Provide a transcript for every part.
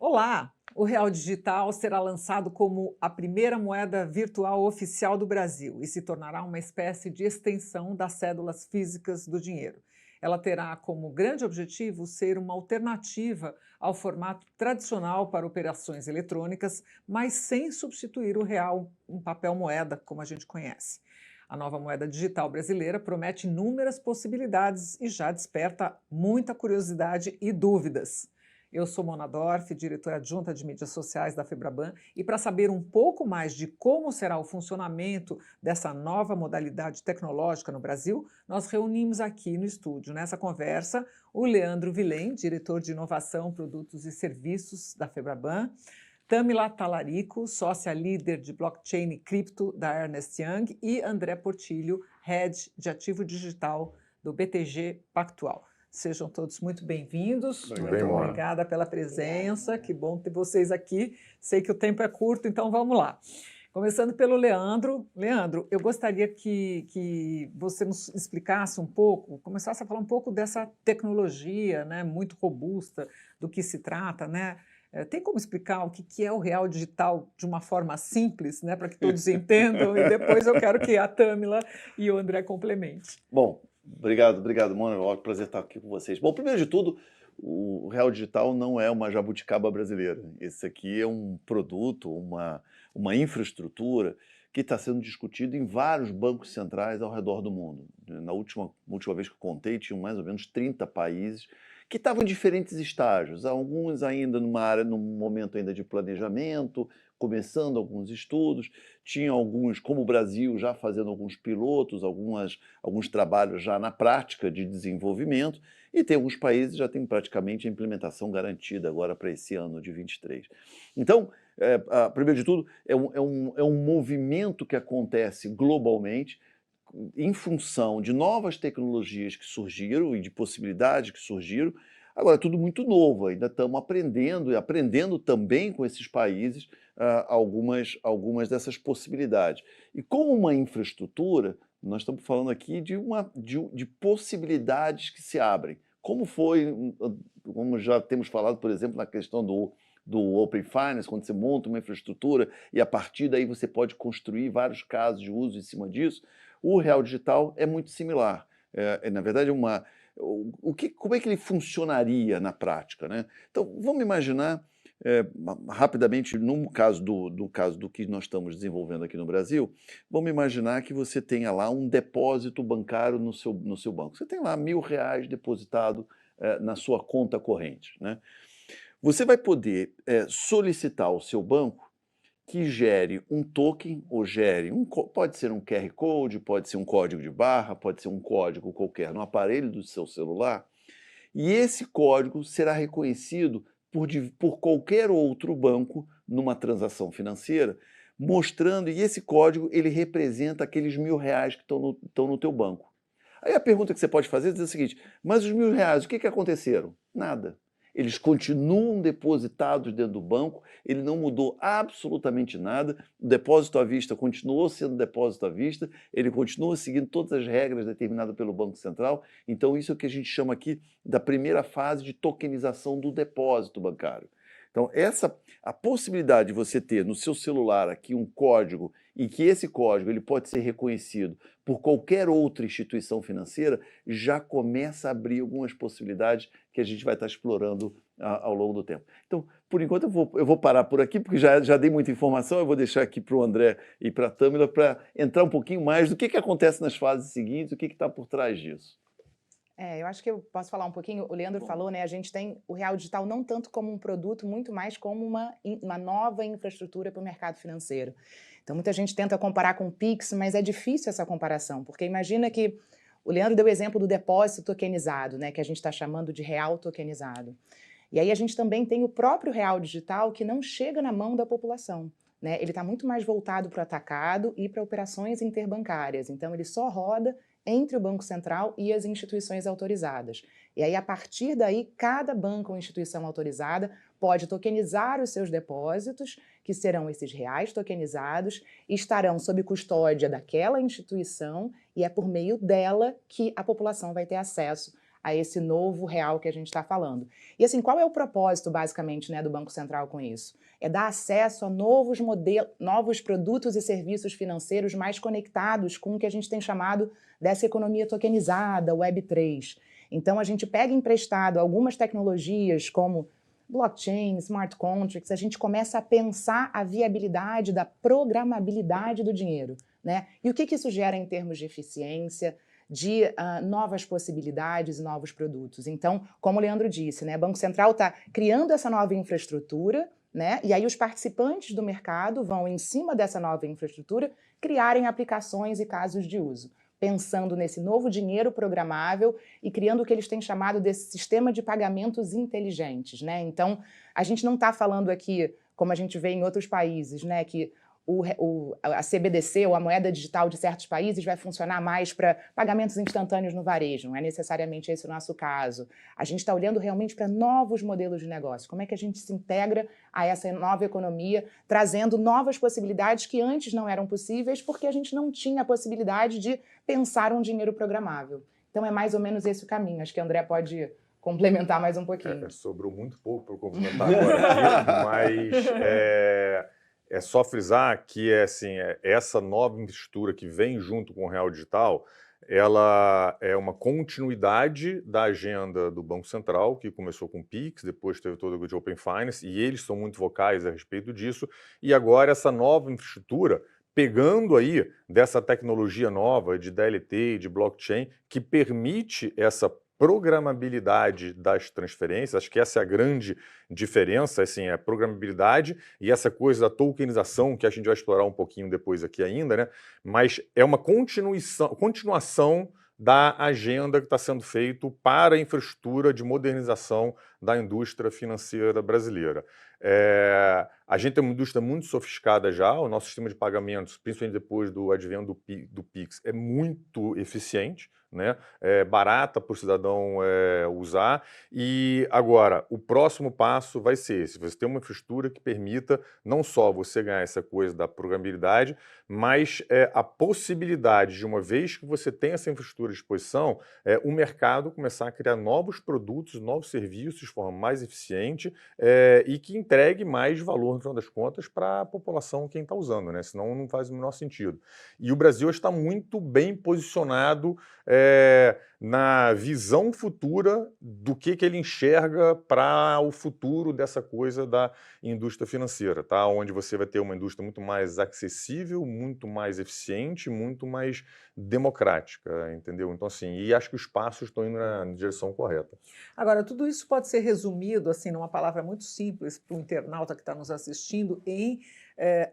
Olá! O Real Digital será lançado como a primeira moeda virtual oficial do Brasil e se tornará uma espécie de extensão das cédulas físicas do dinheiro. Ela terá como grande objetivo ser uma alternativa ao formato tradicional para operações eletrônicas, mas sem substituir o real em papel moeda, como a gente conhece. A nova moeda digital brasileira promete inúmeras possibilidades e já desperta muita curiosidade e dúvidas. Eu sou Mona Dorf, diretora adjunta de mídias sociais da Febraban, e para saber um pouco mais de como será o funcionamento dessa nova modalidade tecnológica no Brasil, nós reunimos aqui no estúdio, nessa conversa, o Leandro Vilém, diretor de inovação, produtos e serviços da Febraban, Tâmila Talarico, sócia líder de blockchain e cripto da Ernst Young, e André Portillo, head de ativo digital do BTG Pactual. Sejam todos muito bem-vindos. Muito obrigada pela presença. Que bom ter vocês aqui. Sei que o tempo é curto, então vamos lá. Começando pelo Leandro. Leandro, eu gostaria que você nos explicasse um pouco, começasse a falar um pouco dessa tecnologia, né, muito robusta, do que se trata, né? Tem como explicar o que é o Real Digital de uma forma simples, né, para que todos entendam? E depois eu quero que a Tâmila e o André complementem. Bom, obrigado, Mona. É um prazer estar aqui com vocês. Bom, primeiro de tudo, o Real Digital não é uma jabuticaba brasileira. Esse aqui é um produto, uma infraestrutura que está sendo discutido em vários bancos centrais ao redor do mundo. Na última vez que eu contei, tinham mais ou menos 30 países que estavam em diferentes estágios, alguns ainda num momento ainda de planejamento, começando alguns estudos, tinha alguns, como o Brasil, já fazendo alguns pilotos, alguns trabalhos já na prática de desenvolvimento, e tem alguns países que já têm praticamente a implementação garantida agora para esse ano de 23. Então, primeiro de tudo, é um movimento que acontece globalmente, em função de novas tecnologias que surgiram e de possibilidades que surgiram. Agora, é tudo muito novo, ainda estamos aprendendo e aprendendo também com esses países algumas dessas possibilidades. E como uma infraestrutura, nós estamos falando aqui de possibilidades que se abrem. Como já temos falado, por exemplo, na questão do Open Finance, quando você monta uma infraestrutura e a partir daí você pode construir vários casos de uso em cima disso, o Real Digital é muito similar. Na verdade, como é que ele funcionaria na prática, né? Então, vamos imaginar, rapidamente, no caso do que nós estamos desenvolvendo aqui no Brasil, vamos imaginar que você tenha lá um depósito bancário no seu banco. Você tem lá R$ 1.000 depositado na sua conta corrente, né? Você vai poder solicitar ao seu banco que gere um token, ou pode ser um QR Code, pode ser um código de barra, pode ser um código qualquer no aparelho do seu celular, e esse código será reconhecido por qualquer outro banco numa transação financeira, mostrando, e esse código ele representa aqueles R$ 1.000 que estão no teu banco. Aí a pergunta que você pode fazer é dizer o seguinte: mas os R$ 1.000, o que aconteceram? Nada. Eles continuam depositados dentro do banco, ele não mudou absolutamente nada, o depósito à vista continuou sendo depósito à vista, ele continua seguindo todas as regras determinadas pelo Banco Central. Então isso é o que a gente chama aqui da primeira fase de tokenização do depósito bancário. Então a possibilidade de você ter no seu celular aqui um código e que esse código ele pode ser reconhecido por qualquer outra instituição financeira já começa a abrir algumas possibilidades que a gente vai estar explorando ao longo do tempo. Então, por enquanto, eu vou parar por aqui, porque já dei muita informação, eu vou deixar aqui para o André e para a Tâmila para entrar um pouquinho mais do que acontece nas fases seguintes, o que está por trás disso. Eu acho que eu posso falar um pouquinho. O Leandro falou, né? A gente tem o Real Digital não tanto como um produto, muito mais como uma nova infraestrutura para o mercado financeiro. Então, muita gente tenta comparar com o Pix, mas é difícil essa comparação, porque imagina que o Leandro deu o exemplo do depósito tokenizado, né? Que a gente está chamando de real tokenizado. E aí a gente também tem o próprio Real Digital que não chega na mão da população, né? Ele está muito mais voltado para o atacado e para operações interbancárias. Então, ele só roda entre o Banco Central e as instituições autorizadas. E aí, a partir daí, cada banco ou instituição autorizada pode tokenizar os seus depósitos, que serão esses reais tokenizados, e estarão sob custódia daquela instituição, e é por meio dela que a população vai ter acesso a esse novo real que a gente está falando. E assim, qual é o propósito, basicamente, né, do Banco Central com isso? É dar acesso a novos modelos, novos produtos e serviços financeiros mais conectados com o que a gente tem chamado dessa economia tokenizada, Web3. Então, a gente pega emprestado algumas tecnologias como blockchain, smart contracts, a gente começa a pensar a viabilidade da programabilidade do dinheiro, né? E o que isso gera em termos de eficiência, de novas possibilidades e novos produtos. Então, como o Leandro disse, né, o Banco Central está criando essa nova infraestrutura, né, e aí os participantes do mercado vão, em cima dessa nova infraestrutura, criarem aplicações e casos de uso, pensando nesse novo dinheiro programável e criando o que eles têm chamado desse sistema de pagamentos inteligentes, né? Então, a gente não está falando aqui, como a gente vê em outros países, né, que a CBDC, ou a moeda digital de certos países, vai funcionar mais para pagamentos instantâneos no varejo. Não é necessariamente esse o nosso caso. A gente está olhando realmente para novos modelos de negócio. Como é que a gente se integra a essa nova economia, trazendo novas possibilidades que antes não eram possíveis, porque a gente não tinha a possibilidade de pensar um dinheiro programável. Então é mais ou menos esse o caminho. Acho que a André pode complementar mais um pouquinho. Sobrou muito pouco para eu complementar agora aqui, mas é só frisar que assim, essa nova infraestrutura que vem junto com o Real Digital, ela é uma continuidade da agenda do Banco Central, que começou com o Pix, depois teve todo o de Open Finance, e eles são muito vocais a respeito disso, e agora essa nova infraestrutura, pegando aí dessa tecnologia nova de DLT e de blockchain, que permite essa programabilidade das transferências. Acho que essa é a grande diferença, assim, é a programabilidade e essa coisa da tokenização, que a gente vai explorar um pouquinho depois aqui ainda, né? Mas é uma continuação da agenda que está sendo feita para a infraestrutura de modernização da indústria financeira brasileira. A gente tem uma indústria muito sofiscada já, o nosso sistema de pagamentos, principalmente depois do advento do Pix, é muito eficiente, né? É barata para o cidadão usar. E agora, o próximo passo vai ser esse: você ter uma infraestrutura que permita não só você ganhar essa coisa da programabilidade, mas a possibilidade de, uma vez que você tem essa infraestrutura à disposição, o mercado começar a criar novos produtos, novos serviços de forma mais eficiente e que entregue mais valor, no final das contas, para a população, quem está usando, né? Senão não faz o menor sentido. E o Brasil está muito bem posicionado na visão futura do que ele enxerga para o futuro dessa coisa da indústria financeira, tá? Onde você vai ter uma indústria muito mais acessível, muito mais eficiente, muito mais democrática, entendeu? Então, assim, e acho que os passos estão indo na direção correta. Agora, tudo isso pode ser resumido, assim, numa palavra muito simples para o internauta que está nos assistindo, em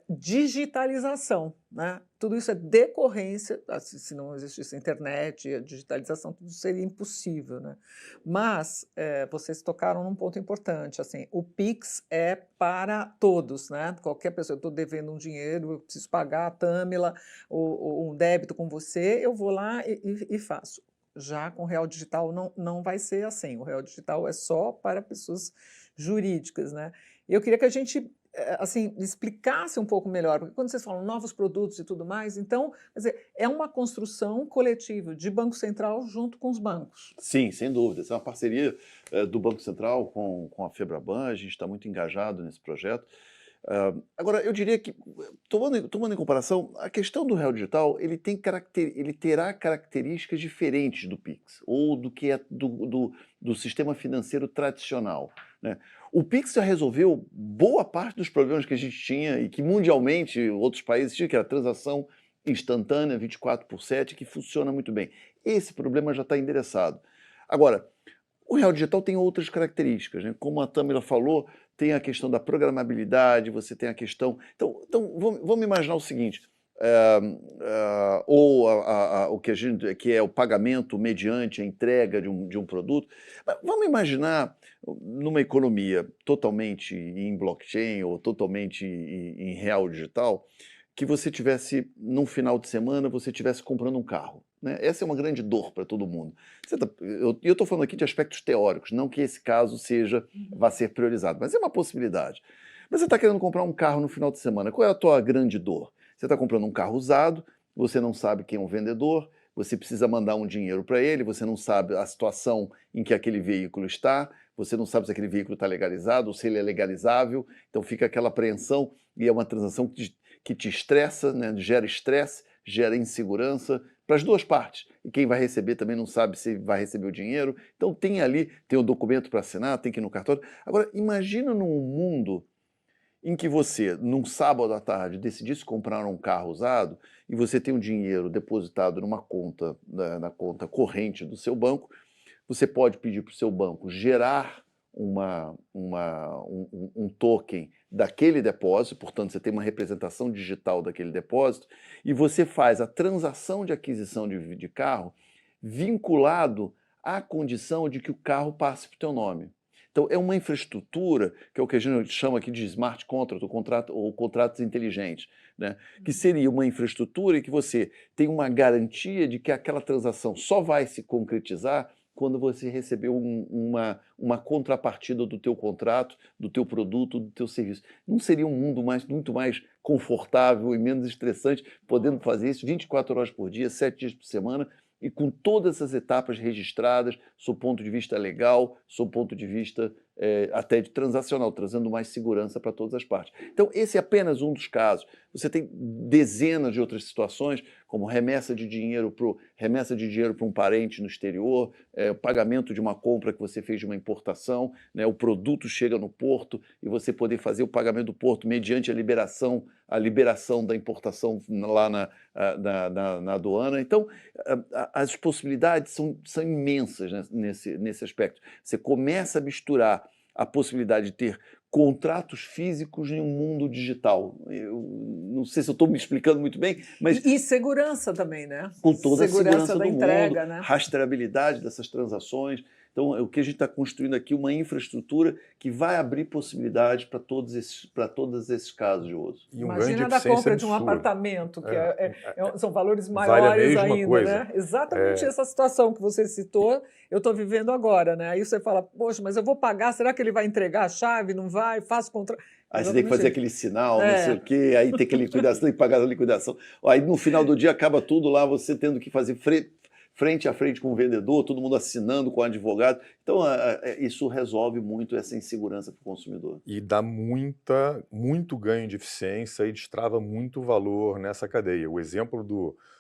digitalização, né? Tudo isso é decorrência, se não existisse a internet, a digitalização, tudo seria impossível, né? Mas vocês tocaram num ponto importante, assim, o Pix é para todos, né? Qualquer pessoa, eu estou devendo um dinheiro, eu preciso pagar a Tâmila, ou um débito com você, eu vou lá e faço. Já com o Real Digital não vai ser assim, o Real Digital é só para pessoas jurídicas, né? Eu queria que a gente assim, explicasse um pouco melhor, porque quando vocês falam novos produtos e tudo mais, então, quer dizer, é uma construção coletiva de Banco Central junto com os bancos. Sim, sem dúvida. Essa é uma parceria do Banco Central com a Febraban, a gente está muito engajado nesse projeto. Agora, eu diria que, tomando em comparação, a questão do Real Digital, ele terá características diferentes do Pix, ou do que é do sistema financeiro tradicional, né? O Pix já resolveu boa parte dos problemas que a gente tinha e que mundialmente outros países tinham, que era a transação instantânea, 24/7, que funciona muito bem. Esse problema já está endereçado. Agora, o Real Digital tem outras características, né? Como a Tâmila falou, tem a questão da programabilidade, você tem a questão... Então vamos imaginar o seguinte, o que é o pagamento mediante a entrega de um produto. Mas vamos imaginar numa economia totalmente em blockchain ou totalmente em real digital, que você tivesse, num final de semana, você estivesse comprando um carro, né? Essa é uma grande dor para todo mundo. Eu estou falando aqui de aspectos teóricos, não que esse caso vá ser priorizado, mas é uma possibilidade. Mas você está querendo comprar um carro no final de semana, qual é a tua grande dor? Você está comprando um carro usado, você não sabe quem é o vendedor, você precisa mandar um dinheiro para ele, você não sabe a situação em que aquele veículo está, você não sabe se aquele veículo está legalizado ou se ele é legalizável, então fica aquela apreensão e é uma transação que te estressa, né? Gera estresse, gera insegurança para as duas partes. E quem vai receber também não sabe se vai receber o dinheiro. Então tem o documento para assinar, tem que ir no cartório. Agora, imagina num mundo em que você, num sábado à tarde, decidisse comprar um carro usado e você tem um dinheiro depositado numa conta, na conta corrente do seu banco, você pode pedir para o seu banco gerar um token daquele depósito, portanto você tem uma representação digital daquele depósito, e você faz a transação de aquisição de carro vinculado à condição de que o carro passe para o teu nome. Então é uma infraestrutura, que é o que a gente chama aqui de smart contract, ou contratos inteligentes, né? Que seria uma infraestrutura em que você tem uma garantia de que aquela transação só vai se concretizar quando você receber uma contrapartida do teu contrato, do teu produto, do teu serviço. Não seria um mundo muito mais confortável e menos estressante, podendo fazer isso 24 horas por dia, 7 dias por semana, e com todas essas etapas registradas, sob ponto de vista legal, sob ponto de vista até de transacional, trazendo mais segurança para todas as partes. Então, esse é apenas um dos casos. Você tem dezenas de outras situações, como remessa de dinheiro para um parente no exterior, pagamento de uma compra que você fez de uma importação, né, o produto chega no porto e você poder fazer o pagamento do porto mediante a liberação da importação lá na aduana. Então, as possibilidades são imensas, né, nesse aspecto. Você começa a misturar a possibilidade de ter contratos físicos em um mundo digital. Eu não sei se eu estou me explicando muito bem, mas... E segurança também, né? Com toda a segurança da do entrega, mundo, né? rastreabilidade dessas transações. Então, o que a gente está construindo aqui uma infraestrutura que vai abrir possibilidades para todos esses casos de uso. E um Imagina da compra de um apartamento, que são valores maiores ainda, né? Exatamente essa situação que você citou, eu estou vivendo agora, né? Aí você fala, poxa, mas eu vou pagar, será que ele vai entregar a chave? Não vai? Faço contrato. Aí você tem que fazer aquele sinal, não sei o quê, aí tem que liquidação, tem que pagar a liquidação. Aí no final do dia acaba tudo lá, você tendo que fazer frente a frente com o vendedor, todo mundo assinando com o advogado. Então, isso resolve muito essa insegurança para o consumidor. E dá muito ganho de eficiência e destrava muito valor nessa cadeia. O exemplo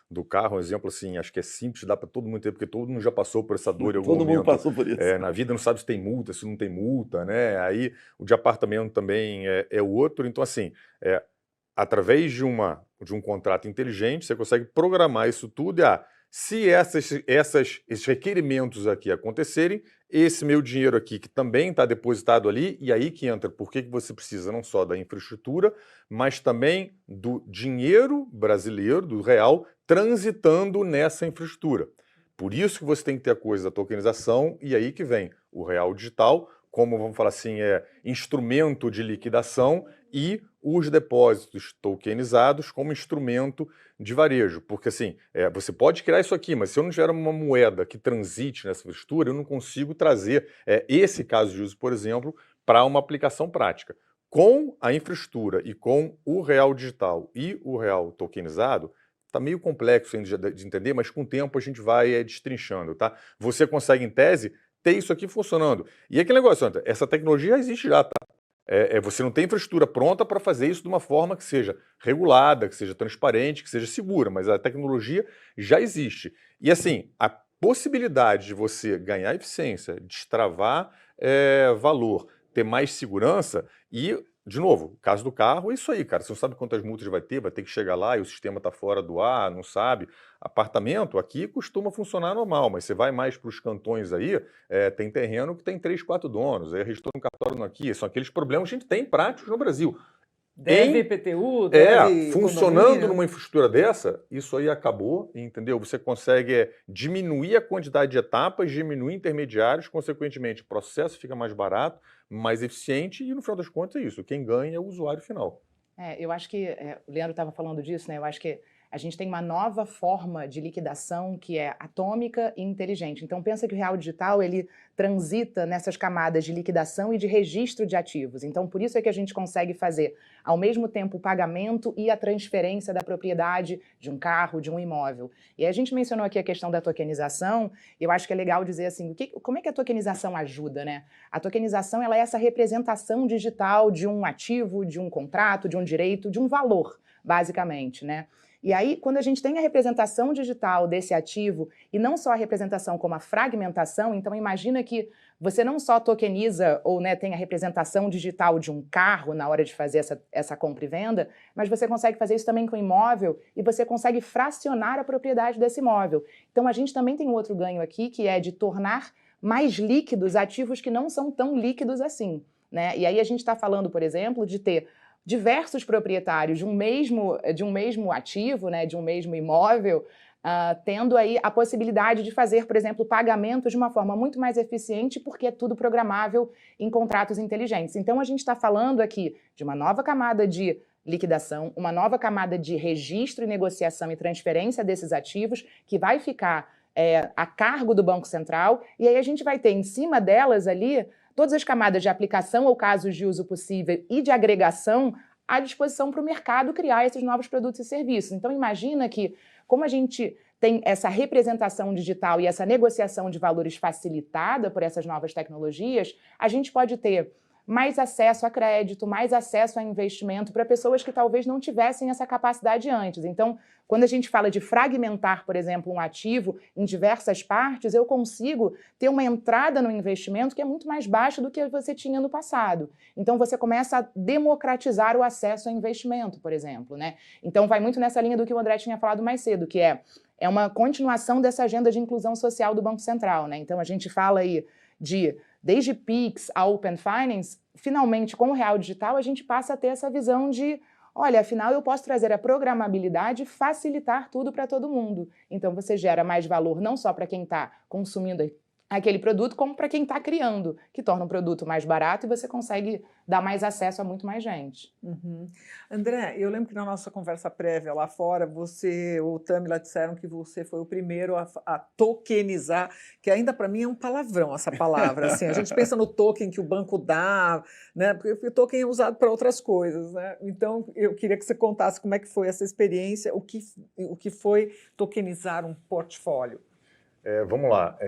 do carro, um exemplo assim, acho que é simples, dá para todo mundo ter, porque todo mundo já passou por essa dor em algum momento. Todo mundo passou por isso. Na vida não sabe se tem multa, se não tem multa, né? Aí o de apartamento também é o outro. Então, assim, através de um contrato inteligente, você consegue programar isso tudo e se esses requerimentos aqui acontecerem, esse meu dinheiro aqui, que também está depositado ali, e aí que entra por que você precisa não só da infraestrutura, mas também do dinheiro brasileiro, do real, transitando nessa infraestrutura. Por isso que você tem que ter a coisa da tokenização, e aí que vem o real digital, como, vamos falar assim, instrumento de liquidação, e os depósitos tokenizados como instrumento de varejo. Porque assim, você pode criar isso aqui, mas se eu não tiver uma moeda que transite nessa infraestrutura, eu não consigo trazer esse caso de uso, por exemplo, para uma aplicação prática. Com a infraestrutura e com o real digital e o real tokenizado, está meio complexo ainda de entender, mas com o tempo a gente vai destrinchando, tá? Você consegue, em tese, ter isso aqui funcionando. E aquele negócio, essa tecnologia já existe já, tá? Você não tem infraestrutura pronta para fazer isso de uma forma que seja regulada, que seja transparente, que seja segura, mas a tecnologia já existe. E assim, a possibilidade de você ganhar eficiência, destravar valor, ter mais segurança e, de novo, o caso do carro é isso aí, cara. Você não sabe quantas multas vai ter que chegar lá e o sistema está fora do ar, não sabe. Apartamento aqui costuma funcionar normal, mas você vai mais para os cantões aí, tem terreno que tem 3, 4 donos, aí registrou um cartório aqui, são aqueles problemas que a gente tem práticos no Brasil. Deve IPTU, deve funcionando condomínio. numa infraestrutura dessa, isso aí acabou, entendeu? Você consegue diminuir a quantidade de etapas, diminuir intermediários, consequentemente o processo fica mais barato, mais eficiente e no final das contas é isso, quem ganha é o usuário final. Eu acho que, o Leandro estava falando disso, né? Eu acho que a gente tem uma nova forma de liquidação que é atômica e inteligente. Então pensa que o real digital ele transita nessas camadas de liquidação e de registro de ativos. Então por isso é que a gente consegue fazer ao mesmo tempo o pagamento e a transferência da propriedade de um carro, de um imóvel. E a gente mencionou aqui a questão da tokenização, e eu acho que é legal dizer assim, como é que a tokenização ajuda, né? A tokenização ela é essa representação digital de um ativo, de um contrato, de um direito, de um valor, basicamente, né? E aí, quando a gente tem a representação digital desse ativo, e não só a representação como a fragmentação, então imagina que você não só tokeniza ou né, tem a representação digital de um carro na hora de fazer essa compra e venda, mas você consegue fazer isso também com imóvel e você consegue fracionar a propriedade desse imóvel. Então a gente também tem um outro ganho aqui, que é de tornar mais líquidos ativos que não são tão líquidos assim, né? E aí a gente está falando, por exemplo, de ter diversos proprietários de um mesmo ativo, né, de um mesmo imóvel, tendo aí a possibilidade de fazer, por exemplo, pagamentos de uma forma muito mais eficiente, porque é tudo programável em contratos inteligentes. Então a gente está falando aqui de uma nova camada de liquidação, uma nova camada de registro e negociação e transferência desses ativos, que vai ficar a cargo do Banco Central, e aí a gente vai ter em cima delas ali todas as camadas de aplicação ou casos de uso possível e de agregação à disposição para o mercado criar esses novos produtos e serviços. Então imagina que, como a gente tem essa representação digital e essa negociação de valores facilitada por essas novas tecnologias, a gente pode ter mais acesso a crédito, mais acesso a investimento para pessoas que talvez não tivessem essa capacidade antes. Então, quando a gente fala de fragmentar, por exemplo, um ativo em diversas partes, eu consigo ter uma entrada no investimento que é muito mais baixa do que você tinha no passado. Então, você começa a democratizar o acesso ao investimento, por exemplo, né? Então, vai muito nessa linha do que o André tinha falado mais cedo, que é uma continuação dessa agenda de inclusão social do Banco Central, né? Então, a gente fala aí desde PIX a Open Finance, finalmente, com o real digital, a gente passa a ter essa visão de, olha, afinal eu posso trazer a programabilidade e facilitar tudo para todo mundo. Então você gera mais valor não só para quem está consumindo aquele produto, como para quem está criando, que torna o produto mais barato e você consegue dar mais acesso a muito mais gente. Uhum. André, eu lembro que na nossa conversa prévia lá fora, você ou o Tamila disseram que você foi o primeiro a tokenizar, que ainda para mim é um palavrão essa palavra. Assim, a gente pensa no token que o banco dá, né? Porque o token é usado para outras coisas, né? Então, eu queria que você contasse como é que foi essa experiência, o que foi tokenizar um portfólio. Vamos lá,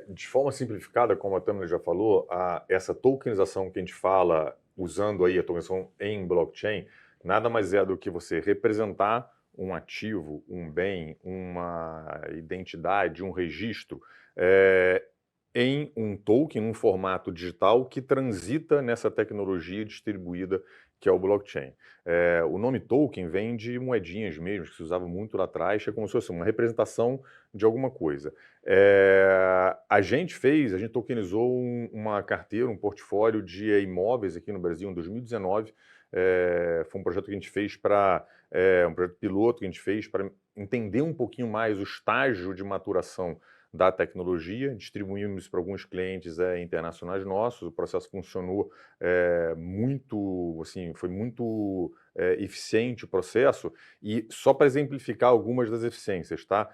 de forma simplificada, como a Tamila já falou, essa tokenização que a gente fala, usando aí a tokenização em blockchain, nada mais é do que você representar um ativo, um bem, uma identidade, um registro, em um token, um formato digital que transita nessa tecnologia distribuída que é o blockchain. O nome token vem de moedinhas mesmo, que se usava muito lá atrás, é como se fosse uma representação de alguma coisa. A gente tokenizou uma carteira, um portfólio de imóveis aqui no Brasil em 2019. Foi um projeto que a gente fez um projeto piloto que a gente fez para entender um pouquinho mais o estágio de maturação da tecnologia, distribuímos para alguns clientes internacionais nossos, o processo funcionou muito, assim, foi muito eficiente o processo, e só para exemplificar algumas das eficiências, tá?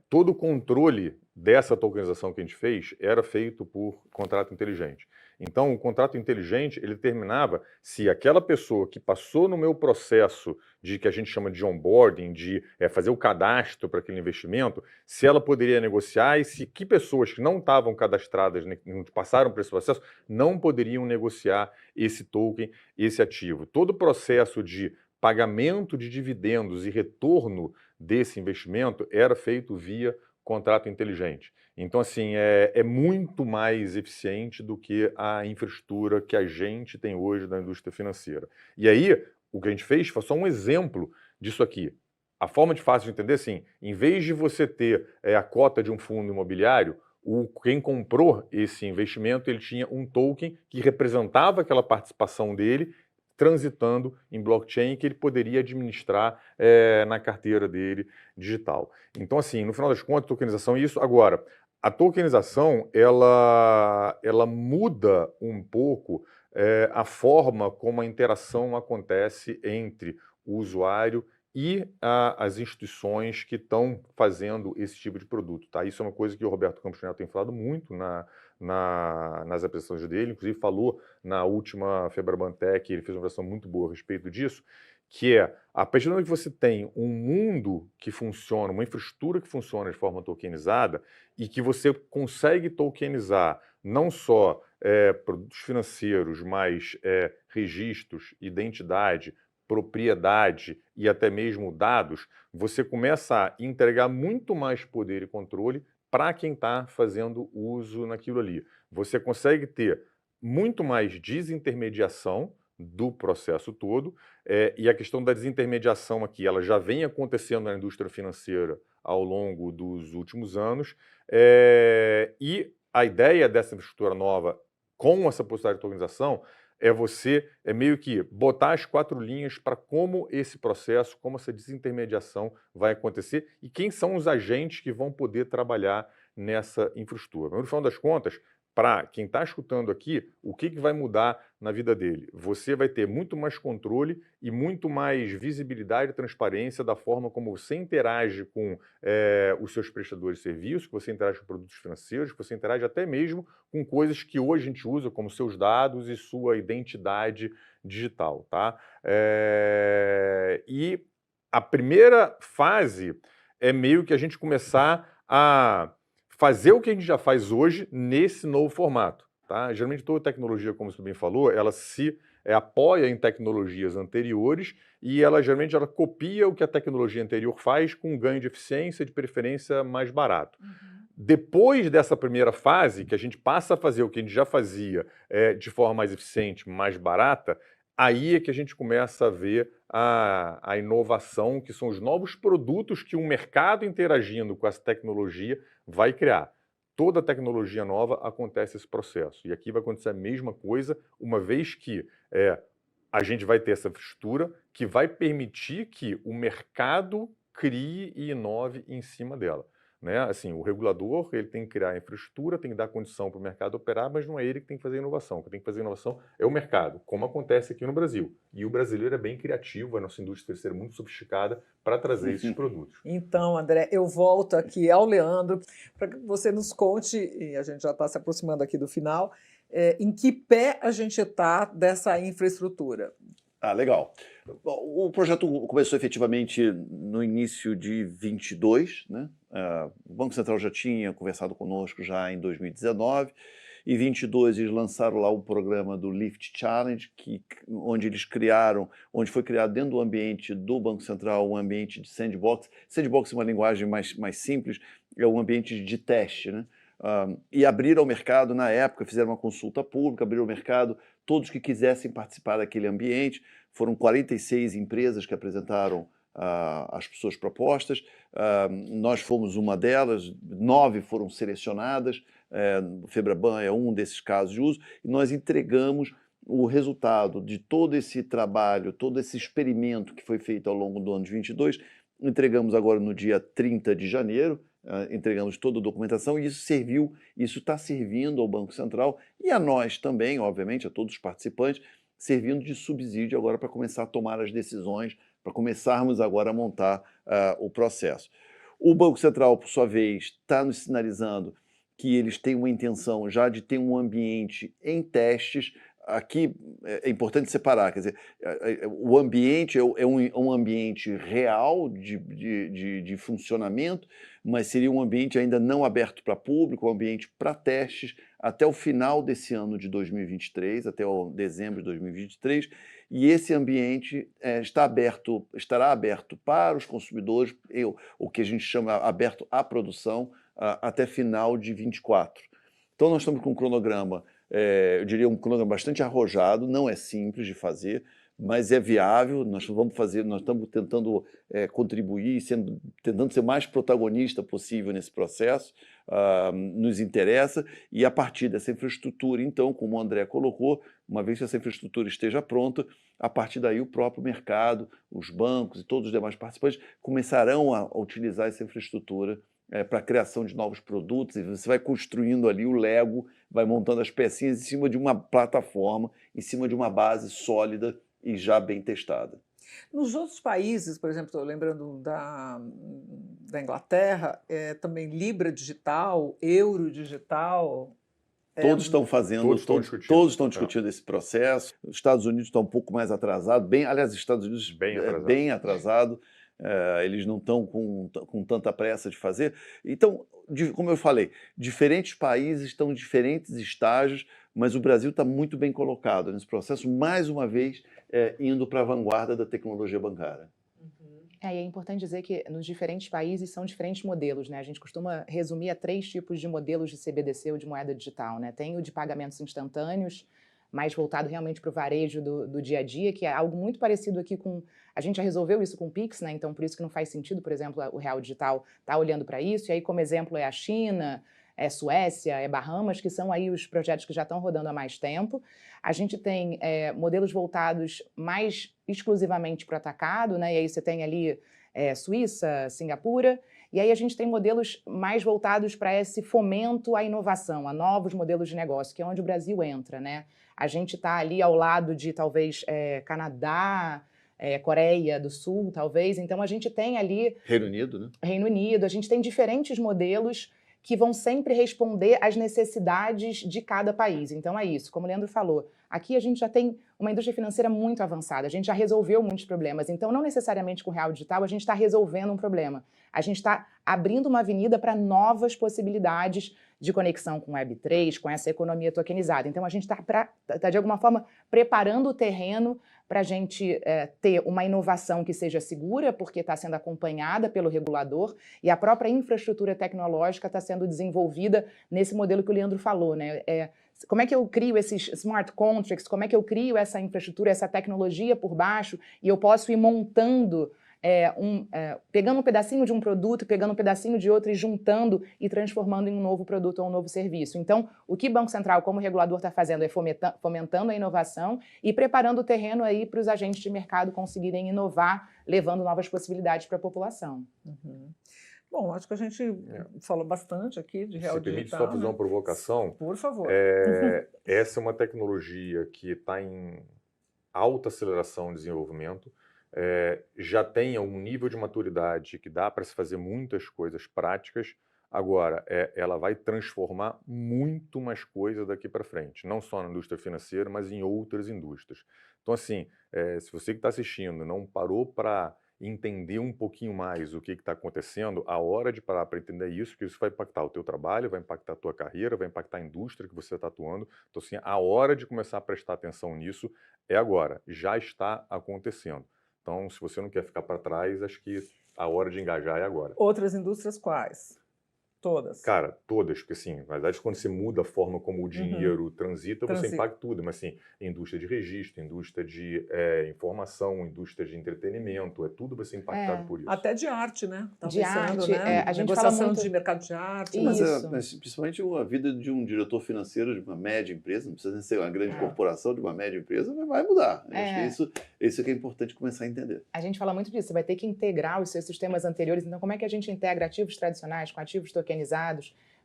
Todo o controle dessa tokenização que a gente fez era feito por contrato inteligente. Então, o contrato inteligente, ele determinava se aquela pessoa que passou no meu processo de que a gente chama de onboarding, de fazer o cadastro para aquele investimento, se ela poderia negociar e se que pessoas que não estavam cadastradas, não passaram por esse processo, não poderiam negociar esse token, esse ativo. Todo o processo de pagamento de dividendos e retorno desse investimento era feito via contrato inteligente. Então, assim, é muito mais eficiente do que a infraestrutura que a gente tem hoje da indústria financeira. E aí, o que a gente fez foi só um exemplo disso aqui. A forma de fácil de entender, assim, em vez de você ter a cota de um fundo imobiliário, quem comprou esse investimento, ele tinha um token que representava aquela participação dele, transitando em blockchain, que ele poderia administrar na carteira dele digital. Então, assim, no final das contas, tokenização é isso. Agora, a tokenização, ela muda um pouco a forma como a interação acontece entre o usuário e as instituições que estão fazendo esse tipo de produto. Tá? Isso é uma coisa que o Roberto Campos Neto tem falado muito nas apresentações dele, inclusive falou na última Febrabantec, ele fez uma versão muito boa a respeito disso, que é, a partir do momento que você tem um mundo que funciona, uma infraestrutura que funciona de forma tokenizada, e que você consegue tokenizar não só produtos financeiros, mas registros, identidade, propriedade e até mesmo dados, você começa a entregar muito mais poder e controle para quem está fazendo uso naquilo ali. Você consegue ter muito mais desintermediação do processo todo, e a questão da desintermediação aqui, ela já vem acontecendo na indústria financeira ao longo dos últimos anos, e a ideia dessa infraestrutura nova, com essa possibilidade de tokenização, é meio que botar as 4 linhas para como esse processo, como essa desintermediação vai acontecer e quem são os agentes que vão poder trabalhar nessa infraestrutura. Mas, no final das contas, para quem está escutando aqui, o que vai mudar na vida dele? Você vai ter muito mais controle e muito mais visibilidade e transparência da forma como você interage com os seus prestadores de serviços, que você interage com produtos financeiros, que você interage até mesmo com coisas que hoje a gente usa, como seus dados e sua identidade digital. Tá? E a primeira fase é meio que a gente começar a fazer o que a gente já faz hoje nesse novo formato. Tá? Geralmente toda tecnologia, como você bem falou, ela se apoia em tecnologias anteriores e ela geralmente copia o que a tecnologia anterior faz com um ganho de eficiência, de preferência mais barato. Depois dessa primeira fase, que a gente passa a fazer o que a gente já fazia de forma mais eficiente, mais barata, aí é que a gente começa a ver a inovação, que são os novos produtos que o mercado interagindo com essa tecnologia vai criar. Toda tecnologia nova acontece esse processo. E aqui vai acontecer a mesma coisa, uma vez que a gente vai ter essa infraestrutura que vai permitir que o mercado crie e inove em cima dela. Né? Assim, o regulador ele tem que criar a infraestrutura, tem que dar condição para o mercado operar, mas não é ele que tem que fazer a inovação. Quem tem que fazer a inovação é o mercado, como acontece aqui no Brasil. E o brasileiro é bem criativo, a nossa indústria terceira é muito sofisticada para trazer esses produtos. Então, André, eu volto aqui ao Leandro para que você nos conte, e a gente já está se aproximando aqui do final, em que pé a gente está dessa infraestrutura. Legal. O projeto começou efetivamente no início de 22, né? O Banco Central já tinha conversado conosco já em 2019, e 22 eles lançaram lá o programa do Lift Challenge, onde foi criado dentro do ambiente do Banco Central um ambiente de sandbox. Sandbox é uma linguagem mais simples, é um ambiente de teste, né? E abriram o mercado na época, fizeram uma consulta pública, abriram o mercado, todos que quisessem participar daquele ambiente. Foram 46 empresas que apresentaram as suas propostas, nós fomos uma delas, 9 foram selecionadas, o Febraban é um desses casos de uso, e nós entregamos o resultado de todo esse trabalho, todo esse experimento que foi feito ao longo do ano de 22, entregamos agora no dia 30 de janeiro, entregamos toda a documentação, e isso está servindo ao Banco Central e a nós também, obviamente, a todos os participantes, servindo de subsídio agora para começar a tomar as decisões, para começarmos agora a montar o processo. O Banco Central, por sua vez, está nos sinalizando que eles têm uma intenção já de ter um ambiente em testes. Aqui é importante separar, quer dizer, o ambiente é um ambiente real de funcionamento, mas seria um ambiente ainda não aberto para público, um ambiente para testes até o final desse ano de 2023, até o dezembro de 2023, e esse ambiente estará aberto para os consumidores, o que a gente chama aberto à produção, até final de 24. Então nós estamos com um cronograma, eu diria um cronograma bastante arrojado, não é simples de fazer, mas é viável. Nós estamos tentando contribuir, tentando ser o mais protagonista possível nesse processo, nos interessa, e a partir dessa infraestrutura, então, como o André colocou, uma vez que essa infraestrutura esteja pronta, a partir daí o próprio mercado, os bancos e todos os demais participantes começarão a utilizar essa infraestrutura para a criação de novos produtos, e você vai construindo ali o Lego, vai montando as pecinhas em cima de uma plataforma, em cima de uma base sólida e já bem testada. Nos outros países, por exemplo, estou lembrando da Inglaterra, também Libra digital, euro digital. Todos estão fazendo, todos estão discutindo esse processo. Os Estados Unidos estão um pouco mais atrasados, aliás, os Estados Unidos bem atrasado. Eles não estão com tanta pressa de fazer. Então, como eu falei, diferentes países estão em diferentes estágios, mas o Brasil está muito bem colocado nesse processo, mais uma vez, indo para a vanguarda da tecnologia bancária. E é importante dizer que nos diferentes países são diferentes modelos, né? A gente costuma resumir a 3 tipos de modelos de CBDC ou de moeda digital, né? Tem o de pagamentos instantâneos, mais voltado realmente para o varejo do dia a dia, que é algo muito parecido aqui com... A gente já resolveu isso com o Pix, né? Então por isso que não faz sentido, por exemplo, o Real Digital está olhando para isso, e aí como exemplo é a China, é Suécia, é Bahamas, que são aí os projetos que já estão rodando há mais tempo. A gente tem modelos voltados mais exclusivamente para o atacado, né? E aí você tem ali Suíça, Singapura, e aí a gente tem modelos mais voltados para esse fomento à inovação, a novos modelos de negócio, que é onde o Brasil entra, né? A gente está ali ao lado de talvez Canadá, Coreia do Sul, talvez, então a gente tem ali... Reino Unido, né? Reino Unido, a gente tem diferentes modelos que vão sempre responder às necessidades de cada país. Então é isso, como o Leandro falou, aqui a gente já tem uma indústria financeira muito avançada, a gente já resolveu muitos problemas, então não necessariamente com o Real Digital a gente está resolvendo um problema, a gente está abrindo uma avenida para novas possibilidades de conexão com Web3, com essa economia tokenizada. Então a gente está de alguma forma preparando o terreno para a gente ter uma inovação que seja segura, porque está sendo acompanhada pelo regulador, e a própria infraestrutura tecnológica está sendo desenvolvida nesse modelo que o Leandro falou, né? Como é que eu crio esses smart contracts, como é que eu crio essa infraestrutura, essa tecnologia por baixo, e eu posso ir montando, pegando um pedacinho de um produto, pegando um pedacinho de outro e juntando e transformando em um novo produto ou um novo serviço. Então, o que o Banco Central, como regulador, está fazendo é fomentando a inovação e preparando o terreno aí para os agentes de mercado conseguirem inovar, levando novas possibilidades para a população. Uhum. Bom, acho que a gente falou bastante aqui de Real Digital. Se permite só fazer uma provocação? Por favor. Essa é uma tecnologia que está em alta aceleração de desenvolvimento, já tem algum nível de maturidade que dá para se fazer muitas coisas práticas. Agora, ela vai transformar muito mais coisa daqui para frente, não só na indústria financeira, mas em outras indústrias. Então, assim, se você que está assistindo não parou para entender um pouquinho mais o que está acontecendo, a hora de parar para entender isso, que isso vai impactar o teu trabalho, vai impactar a tua carreira, vai impactar a indústria que você está atuando. Então, assim, a hora de começar a prestar atenção nisso é agora, já está acontecendo. Então, se você não quer ficar para trás, acho que a hora de engajar é agora. Outras indústrias quais? Todas? Cara, todas, porque assim, na verdade, quando você muda a forma como o dinheiro transita, você impacta tudo, mas assim, indústria de registro, indústria de informação, indústria de entretenimento, tudo vai ser impactado por isso. Até de arte, né? Tá de pensando, arte, né? a gente negociação fala muito... de mercado de arte. Mas principalmente a vida de um diretor financeiro de uma média empresa, não precisa ser uma grande corporação, de uma média empresa, mas vai mudar. Acho que isso que é importante começar a entender. A gente fala muito disso, você vai ter que integrar os seus sistemas anteriores, então como é que a gente integra ativos tradicionais com ativos tokenizados?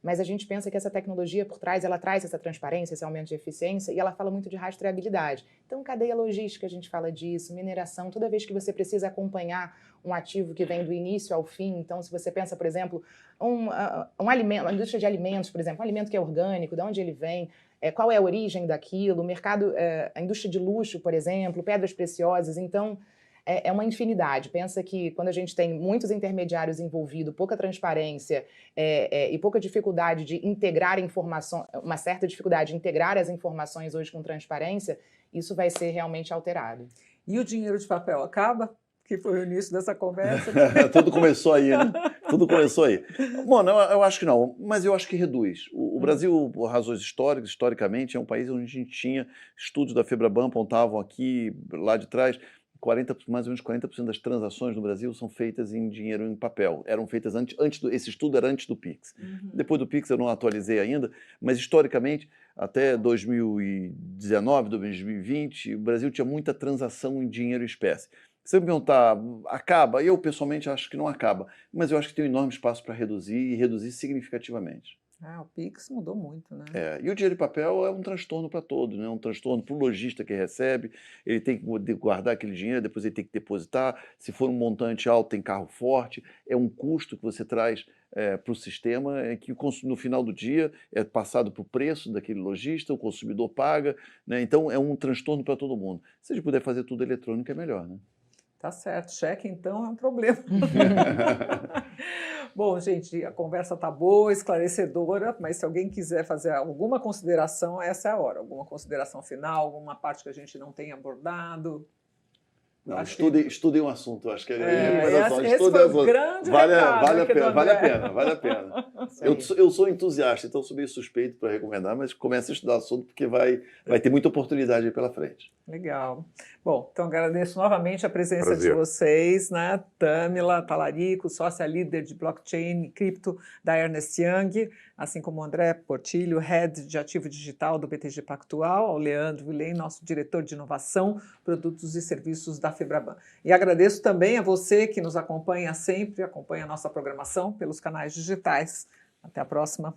Mas a gente pensa que essa tecnologia por trás, ela traz essa transparência, esse aumento de eficiência, e ela fala muito de rastreabilidade. Então, cadeia logística, a gente fala disso, mineração, toda vez que você precisa acompanhar um ativo que vem do início ao fim, então se você pensa, por exemplo, um alimento, uma indústria de alimentos, por exemplo, um alimento que é orgânico, de onde ele vem, qual é a origem daquilo, o mercado, a indústria de luxo, por exemplo, pedras preciosas, então... É uma infinidade. Pensa que quando a gente tem muitos intermediários envolvidos, pouca transparência e pouca dificuldade de integrar informação, uma certa dificuldade de integrar as informações hoje com transparência, isso vai ser realmente alterado. E o dinheiro de papel acaba? Que foi o início dessa conversa. Tudo começou aí, né? Tudo começou aí. Bom, eu acho que não, mas eu acho que reduz. O Brasil, por razões históricas, historicamente, é um país onde a gente tinha estudos da FEBRABAN apontavam aqui, lá de trás, mais ou menos 40% das transações no Brasil são feitas em dinheiro em papel. Eram feitas esse estudo era antes do Pix. Depois do Pix eu não atualizei ainda, mas historicamente, até 2019, 2020, o Brasil tinha muita transação em dinheiro em espécie. Se você me perguntar, acaba? Eu pessoalmente acho que não acaba, mas eu acho que tem um enorme espaço para reduzir e reduzir significativamente. O Pix mudou muito, né? E o dinheiro de papel é um transtorno para todos, né? Um transtorno para o lojista que recebe, ele tem que guardar aquele dinheiro, depois ele tem que depositar, se for um montante alto tem carro forte, é um custo que você traz para o sistema, que no final do dia é passado para o preço daquele lojista, o consumidor paga, né? Então é um transtorno para todo mundo. Se a gente puder fazer tudo eletrônico é melhor, né? Tá certo, cheque então é um problema. Bom, gente, a conversa tá boa, esclarecedora, mas se alguém quiser fazer alguma consideração, essa é a hora. Alguma consideração final, alguma parte que a gente não tenha abordado? Não, estudem um assunto, acho que esse foi o grande recado aqui do André. Vale a pena. Eu sou entusiasta, então sou meio suspeito para recomendar, mas comece a estudar o assunto porque vai ter muita oportunidade aí pela frente. Legal. Bom, então agradeço novamente a presença Prazer. de vocês, né? Tâmila Talarico, sócia líder de blockchain e cripto da Ernst Young, assim como o André Portilho, head de ativo digital do BTG Pactual, ao Leandro Vilen, nosso diretor de inovação, produtos e serviços da Febraban. E agradeço também a você que nos acompanha sempre, acompanha a nossa programação pelos canais digitais. Até a próxima.